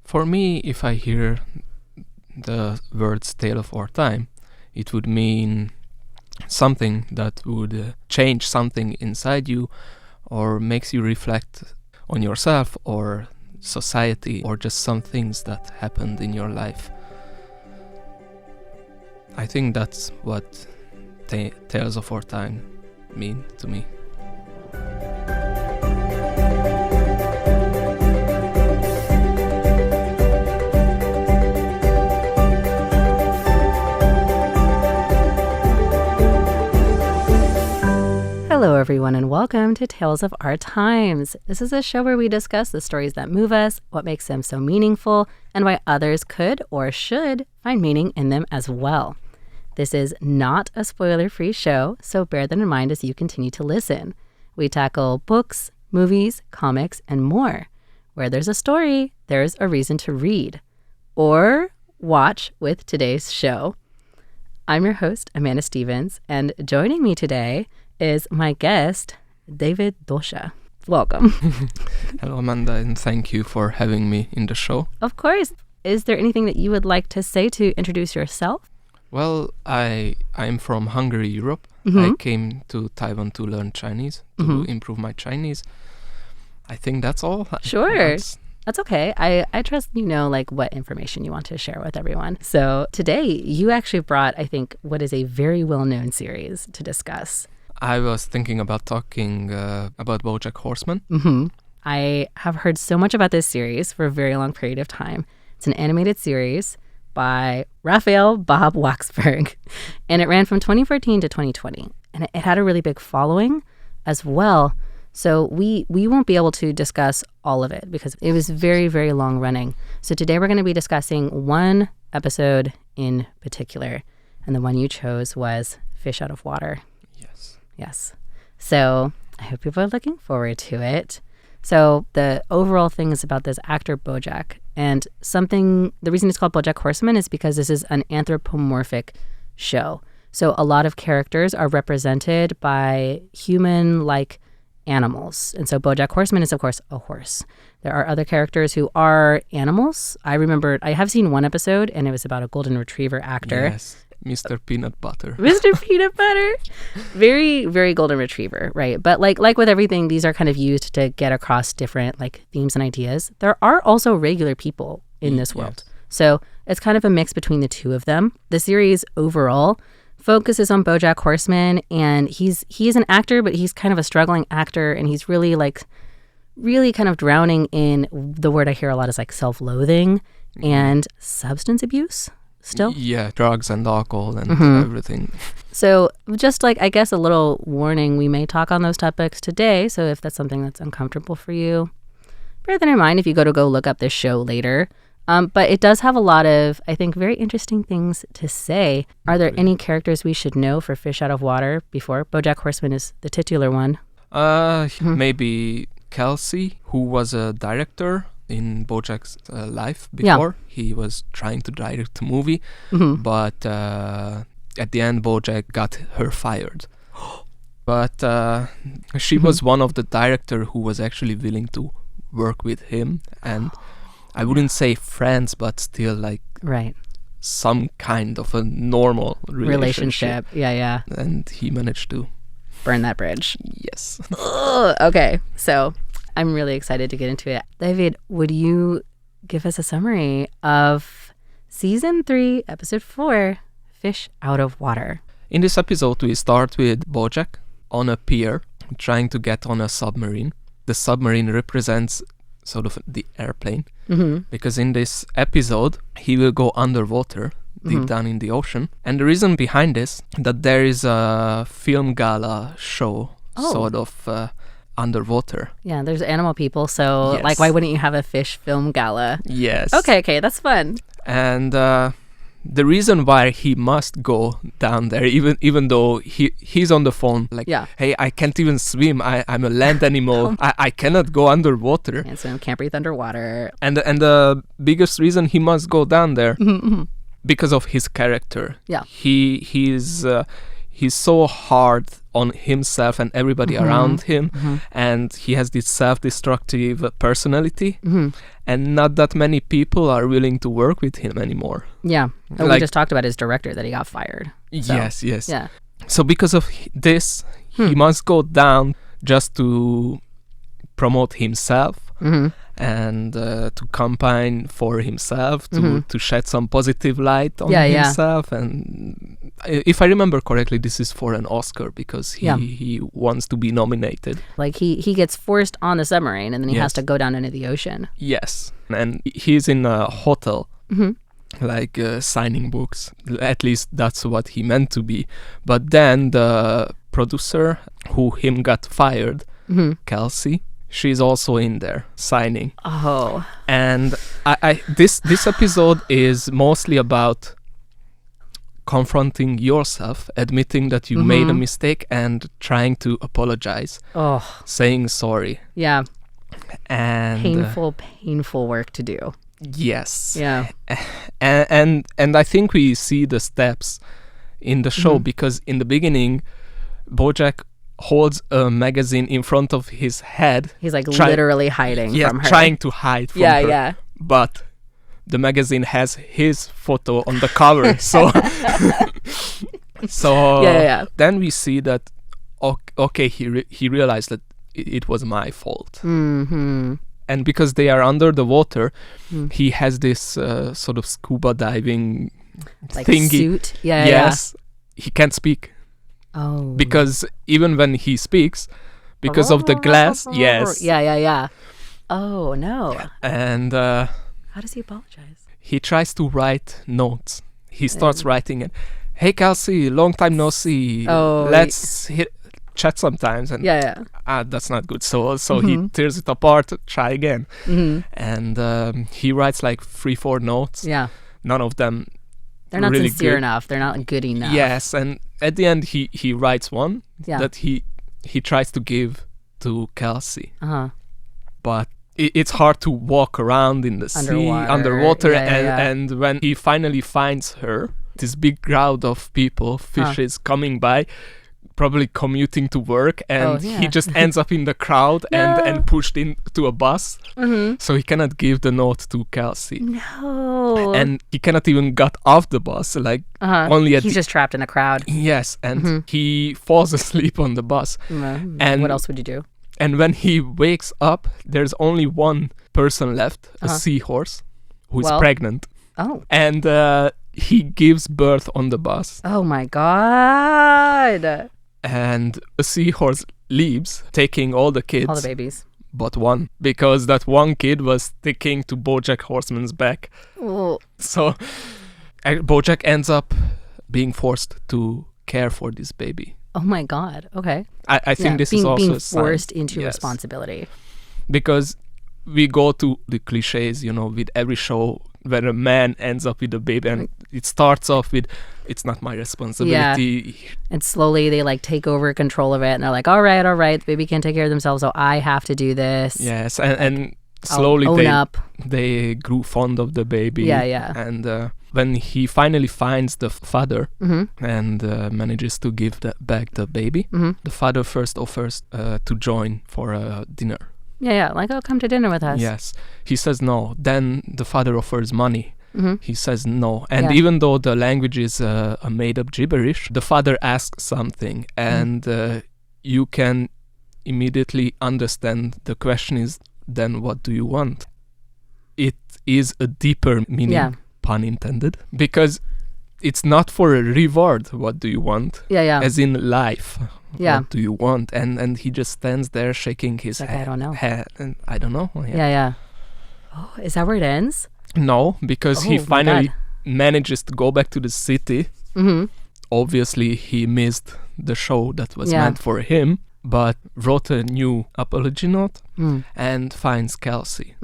For me, if I hear the words Tale of Our Time, it would mean something that would change something inside you or makes you reflect on yourself or society or just some things that happened in your life. I think that's what Tales of Our Time mean to me. Hello, everyone, and welcome to Tales of Our Times. This is a show where we discuss the stories that move us, what makes them so meaningful, and why others could or should find meaning in them as well. This is not a spoiler-free show, so bear that in mind as you continue to listen. We tackle books, movies, comics, and more. Where there's a story, there's a reason to read or watch with today's show. I'm your host, Amanda Stevens, and joining me today is my guest, Dávid Dosa. Welcome. Hello, Amanda, and thank you for having me in the show. Of course. Is there anything that you would like to say to introduce yourself? Well, I'm from Hungary, Europe. I came to Taiwan to learn Chinese, to improve my Chinese. I think that's all. Sure. That's okay. I trust you know what information you want to share with everyone. So today you actually brought, I think, what is a very well-known series to discuss. I was thinking about talking about Bojack Horseman. I have heard so much about this series for a very long period of time. It's an animated series by Raphael Bob-Waksberg, and it ran from 2014 to 2020. And it had a really big following as well. So we won't be able to discuss all of it because it was very, very long running. So today we're going to be discussing one episode in particular. And the one you chose was Fish Out of Water. Yes. So I hope people are looking forward to it. So the overall thing is about this actor Bojack. And the reason it's called Bojack Horseman is because this is an anthropomorphic show. So a lot of characters are represented by human-like animals. And so Bojack Horseman is, of course, a horse. There are other characters who are animals. I have seen one episode, and it was about a golden retriever actor. Yes. Mr. Peanut Butter. Mr. Peanut Butter. Very, very golden retriever, right? But like with everything, these are kind of used to get across different themes and ideas. There are also regular people in this world. Yes. So it's kind of a mix between the two of them. The series overall focuses on Bojack Horseman, and he is an actor, but he's kind of a struggling actor, and he's really kind of drowning in the word I hear a lot is self-loathing and substance abuse. Still? Yeah, drugs and alcohol and everything. So just I guess a little warning, we may talk on those topics today. So if that's something that's uncomfortable for you, bear that in mind if you go look up this show later. But it does have a lot of, I think, very interesting things to say. Are there any characters we should know for Fish Out of Water before? Bojack Horseman is the titular one. Maybe Kelsey, who was a director in Bojack's life before. Yeah. He was trying to direct a movie, but at the end Bojack got her fired. But she was one of the director who was actually willing to work with him, and I wouldn't say friends, but still right, some kind of a normal relationship. Yeah. And he managed to burn that bridge. Yes. Okay, so I'm really excited to get into it. David, would you give us a summary of Season 3, Episode 4, Fish Out of Water? In this episode, we start with Bojack on a pier trying to get on a submarine. The submarine represents sort of the airplane, because in this episode, he will go underwater, deep down in the ocean. And the reason behind this, that there is a film gala show, sort of underwater. Yeah, there's animal people, so yes. Why wouldn't you have a fish film gala? Yes. Okay, that's fun. And the reason why he must go down there, even though he's on the phone, hey, I can't even swim. I'm a land animal. I cannot go underwater. Can't swim, can't breathe underwater. And the biggest reason he must go down there because of his character. Yeah. He's he's so hard on himself and everybody around him, and he has this self-destructive personality, and not that many people are willing to work with him anymore. Yeah. Like, we just talked about his director that he got fired. So, yes. Yeah. So because of this, he must go down just to promote himself and to campaign for himself, to shed some positive light on himself. And if I remember correctly, this is for an Oscar because he wants to be nominated. Like he gets forced on the submarine and then he has to go down into the ocean. Yes. And he's in a hotel, like signing books. At least that's what he meant to be. But then the producer who him got fired, Kelsey, she's also in there signing. Oh. And this episode is mostly about confronting yourself, admitting that you made a mistake and trying to apologize. Oh. Saying sorry. Yeah. And painful work to do. Yes. Yeah. And I think we see the steps in the show because in the beginning, Bojack holds a magazine in front of his head. He's like literally hiding from her. Trying to hide from her. Yeah. But the magazine has his photo on the cover. So then we see that, okay, he realized that it was my fault. And because they are under the water, he has this sort of scuba diving like thingy. Suit? Yes. He can't speak. Oh. Because even when he speaks, because of the glass, yes. Yeah. Oh, no. And how does he apologize? He tries to write notes. He starts writing it. Hey, Kelsey, long time no see. Oh, Let's chat sometimes. And that's not good. So he tears it apart, try again. And he writes like 3-4 notes. Yeah. None of them They're not really sincere good. enough. They're not good enough. Yes, and at the end he writes one that he tries to give to Kelsey. But it's hard to walk around in the underwater. And when he finally finds her, this big crowd of people, fishes coming by, probably commuting to work, and he just ends up in the crowd and pushed into a bus. So he cannot give the note to Kelsey. No. And he cannot even get off the bus. Like only at he's just trapped in a crowd. Yes, and he falls asleep on the bus. And what else would you do? And when he wakes up, there's only one person left, a seahorse, who is pregnant. Oh. And he gives birth on the bus. Oh my God. And a seahorse leaves, taking all the kids. All the babies. But one, because that one kid was sticking to Bojack Horseman's back. Oh. So Bojack ends up being forced to care for this baby. Oh my God. Okay. I think this is also being a sign. forced into responsibility. Because we go to the cliches, with every show where a man ends up with a baby, and it starts off with, it's not my responsibility. Yeah. And slowly they like take over control of it, and they're like, all right, the baby can't take care of themselves, so I have to do this. Yes, and slowly they grew fond of the baby. Yeah. And when he finally finds the father and manages to give back the baby, the father first offers to join for a dinner. Yeah, like, oh, come to dinner with us. Yes. He says no. Then the father offers money. He says no. And even though the language is a made-up gibberish, the father asks something, and you can immediately understand the question is, then what do you want? It is a deeper meaning, pun intended, because it's not for a reward. What do you want? Yeah. As in life. Yeah. What do you want? And he just stands there shaking his head. I don't know. And I don't know. Yeah. Oh, is that where it ends? No, because he finally manages to go back to the city. Obviously, he missed the show that was meant for him, but wrote a new apology note and finds Kelsey.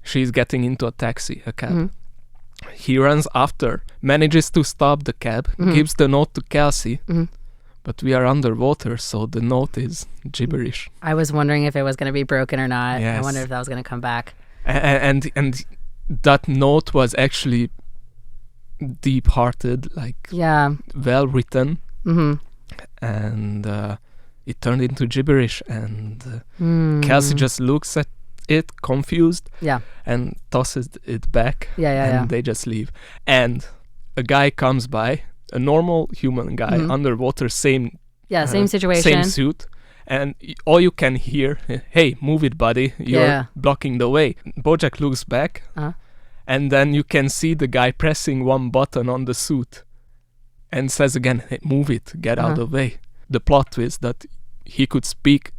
She's getting into a taxi, a cab. He runs after, manages to stop the cab, gives the note to Kelsey, but we are underwater, so the note is gibberish. I was wondering if it was going to be broken or not. Yes. I wonder if that was going to come back. And that note was actually deep-hearted, like well written, and it turned into gibberish, and Kelsey just looks at it confused and tosses it back, and they just leave. And a guy comes by, a normal human guy, underwater, same situation, same suit, and all you can hear, hey, move it, buddy, you're blocking the way. Bojack looks back, and then you can see the guy pressing one button on the suit and says again, hey, move it, get out of the way. The plot twist that he could speak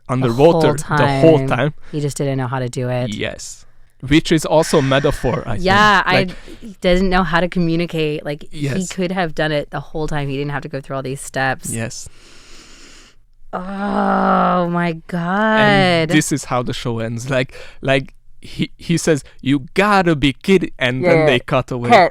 underwater the whole time. He just didn't know how to do it. Yes. Which is also a metaphor, I think. He doesn't know how to communicate. Like, he could have done it the whole time. He didn't have to go through all these steps. Yes. Oh, my God. And this is how the show ends. Like he says, you gotta be kidding. And then they cut away.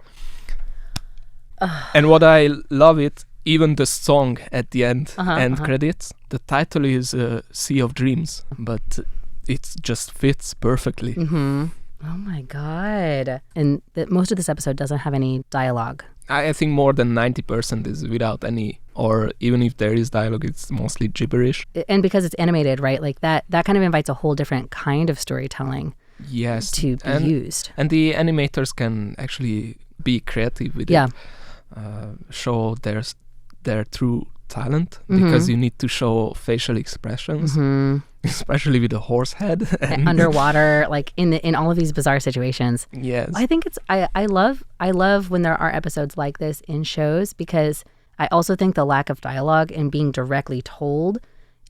And what I love it, even the song at the end credits, the title is Sea of Dreams, but it just fits perfectly. Oh my God. And most of this episode doesn't have any dialogue. I think more than 90% is without any, or even if there is dialogue, it's mostly gibberish. And because it's animated, right? Like that kind of invites a whole different kind of storytelling to be used. And the animators can actually be creative with it. Show their true talent, because you need to show facial expressions, especially with a horse head and underwater, like in all of these bizarre situations. Yes, I think it's I love when there are episodes like this in shows, because I also think the lack of dialogue and being directly told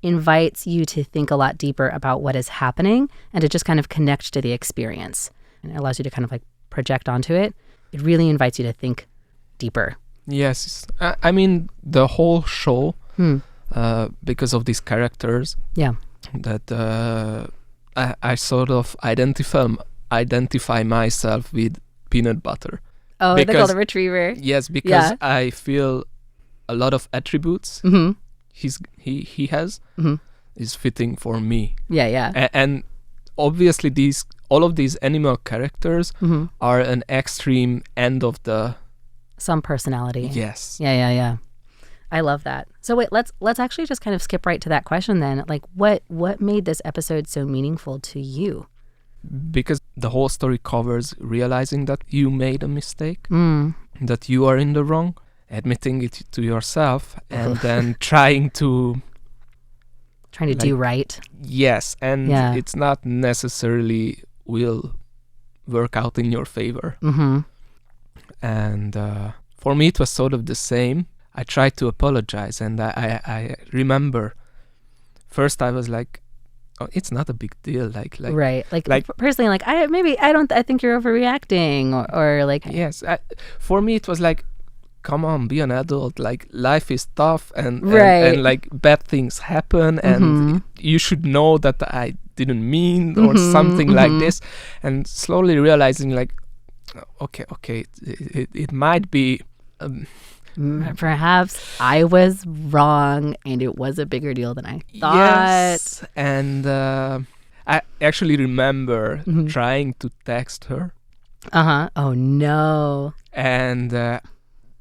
invites you to think a lot deeper about what is happening and to just kind of connect to the experience, and it allows you to kind of like project onto it. It really invites you to think deeper. Yes, I mean the whole show, because of these characters, that I sort of identify myself with Peanut Butter. Oh, they call the retriever. Yes, because I feel a lot of attributes he has is fitting for me. And obviously all of these animal characters are an extreme end of the some personality. Yes. Yeah. I love that. So wait, let's actually just kind of skip right to that question then. Like, what made this episode so meaningful to you? Because the whole story covers realizing that you made a mistake, that you are in the wrong, admitting it to yourself, and then trying to do right. Yes, and it's not necessarily will work out in your favor. And for me, it was sort of the same. I tried to apologize, and I remember first I was like, "Oh, it's not a big deal." Like personally, like I think you're overreacting, or like for me it was like, come on, be an adult. Like, life is tough, and like bad things happen, and you should know that I didn't mean or something like this, and slowly realizing like, okay, it might be perhaps I was wrong and it was a bigger deal than I thought. Yes, and I actually remember trying to text her. Oh no. And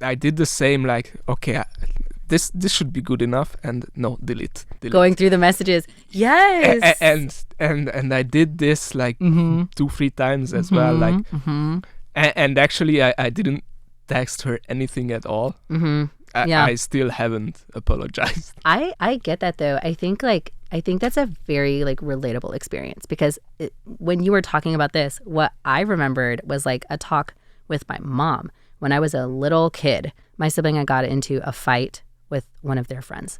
I did the same, like, okay, this should be good enough, and no, delete. Going through the messages. Yes. And I did this like 2-3 times as well, like and actually I didn't text her anything at all. I still haven't apologized. I get that though. I think that's a very like relatable experience, because when you were talking about this, what I remembered was like a talk with my mom when I was a little kid. My sibling and I got into a fight with one of their friends,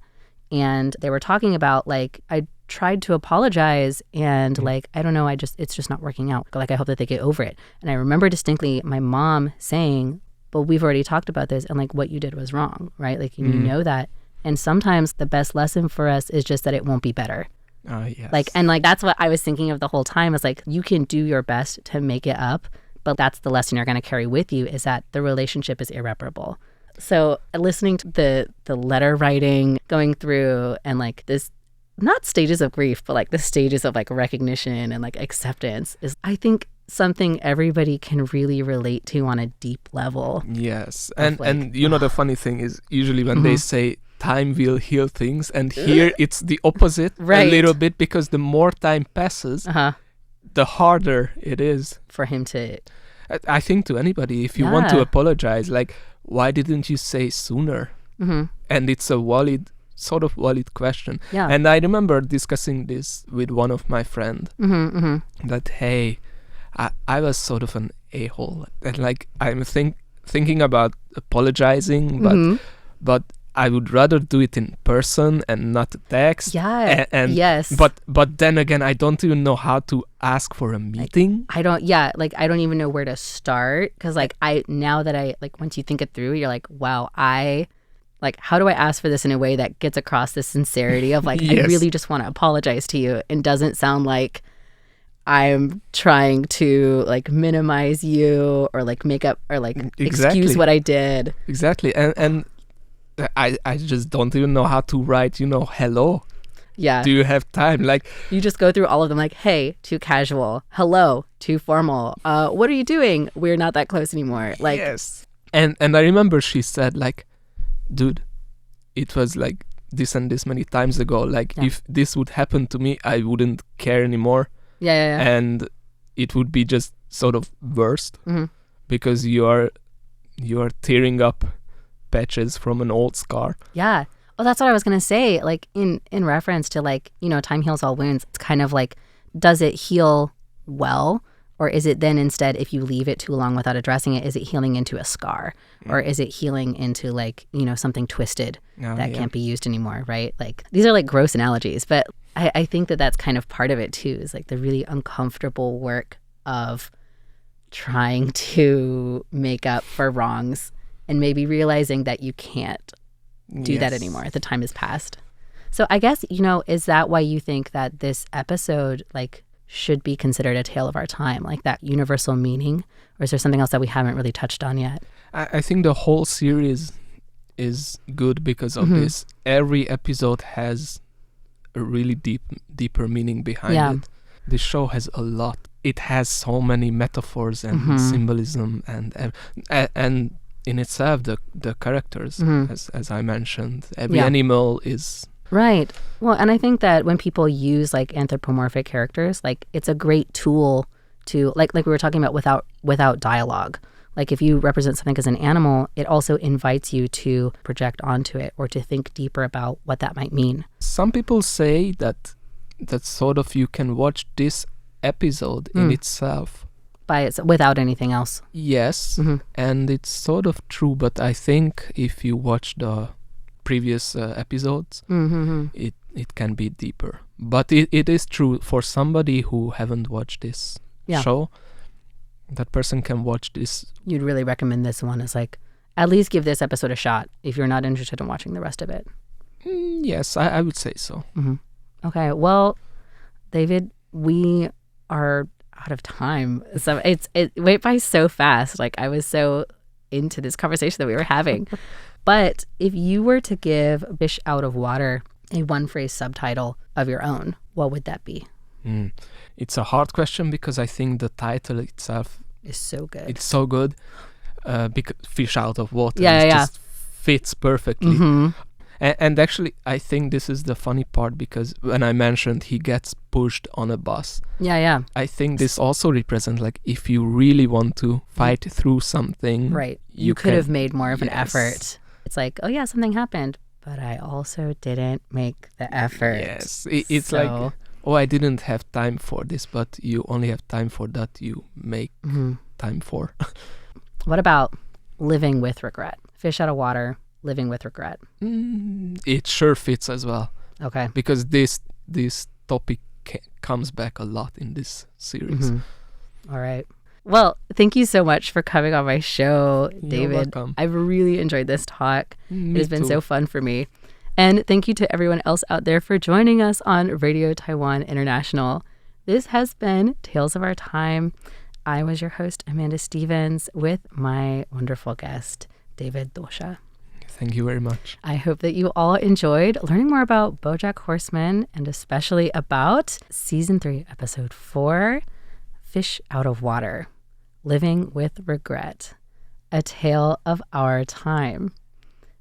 and they were talking about like, I tried to apologize, and like, I don't know, it's just not working out. Like, I hope that they get over it. And I remember distinctly my mom saying, well, we've already talked about this, and like, what you did was wrong, right? Like, you know that. And sometimes the best lesson for us is just that it won't be better. Yes. Like, and like, that's what I was thinking of the whole time, is like, you can do your best to make it up, but that's the lesson you're going to carry with you, is that the relationship is irreparable. So listening to the letter writing, going through, and like this, not stages of grief, but like the stages of like recognition and like acceptance, is, I think something everybody can really relate to on a deep level. Yes. And you know, the funny thing is usually when they say time will heal things, and here it's the opposite a little bit, because the more time passes, the harder it is for him to... I think to anybody, if you want to apologize, like, why didn't you say sooner? And it's a valid question. Yeah. And I remember discussing this with one of my friends, that, hey, I was sort of an a-hole. And like, I'm thinking about apologizing, but I would rather do it in person and not text. Yeah. Yes. But then again, I don't even know how to ask for a meeting. I don't even know where to start, because once you think it through, you're like, wow, how do I ask for this in a way that gets across the sincerity of like, I really just want to apologize to you and doesn't sound like I'm trying to like minimize you or like make up or like excuse what I did. Exactly. And I just don't even know how to write, hello. Yeah. Do you have time? Like, you just go through all of them, like, hey, too casual. Hello, too formal. What are you doing? We're not that close anymore. Like, yes. And I remember she said, like, dude, it was like this and this many times ago. Like, if this would happen to me, I wouldn't care anymore. Yeah. And it would be just sort of worst, because you are tearing up patches from an old scar. Yeah. Oh, that's what I was going to say. Like, in reference to, like, time heals all wounds, it's kind of like, does it heal well? Or is it then instead, if you leave it too long without addressing it, is it healing into a scar? Or is it healing into, like, something twisted that can't be used anymore, right? Like, these are like gross analogies, but I think that that's kind of part of it too, is like the really uncomfortable work of trying to make up for wrongs and maybe realizing that you can't do that anymore. The time has passed. So I guess, is that why you think that this episode, like, should be considered a tale of our time, like that universal meaning? Or is there something else that we haven't really touched on yet? I think the whole series is good because of this. Every episode has a really deeper meaning behind it. This show has a lot. It has so many metaphors and symbolism and in itself the characters, as I mentioned, every animal is... Right. Well, and I think that when people use like anthropomorphic characters, like it's a great tool to like we were talking about without dialogue. Like if you represent something as an animal, it also invites you to project onto it or to think deeper about what that might mean. Some people say that sort of you can watch this episode in itself. Without anything else. Yes, and it's sort of true, but I think if you watch the previous episodes, it can be deeper. But it is true for somebody who haven't watched this show, that person can watch this. You'd really recommend this one as like, at least give this episode a shot if you're not interested in watching the rest of it. Yes, I would say so. Okay, well, David, we are out of time. So it went by so fast. Like I was so into this conversation that we were having. But if you were to give Fish Out of Water a one-phrase subtitle of your own, what would that be? It's a hard question because I think the title itself is so good. It's so good because Fish Out of Water just fits perfectly. And actually, I think this is the funny part because when I mentioned he gets pushed on a bus. I think this also represents like if you really want to fight through something. Right. You could have made more of an effort. It's like, oh yeah, something happened, but I also didn't make the effort. Yes. It's like, oh, I didn't have time for this, but you only have time for that you make time for. What about living with regret? Fish Out of Water, living with regret. It sure fits as well. Okay. Because this topic comes back a lot in this series. All right. Well, thank you so much for coming on my show, David. You're welcome. I've really enjoyed this talk. Me it has been too. so fun for me. And thank you to everyone else out there for joining us on Radio Taiwan International. This has been Tales of Our Time. I was your host, Amanda Stevens, with my wonderful guest, Dávid Dosa. Thank you very much. I hope that you all enjoyed learning more about Bojack Horseman and especially about Season 3, Episode 4, fish out of water, living with regret, a tale of our time.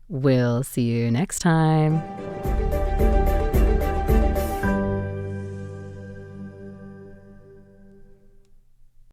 We'll see you next time.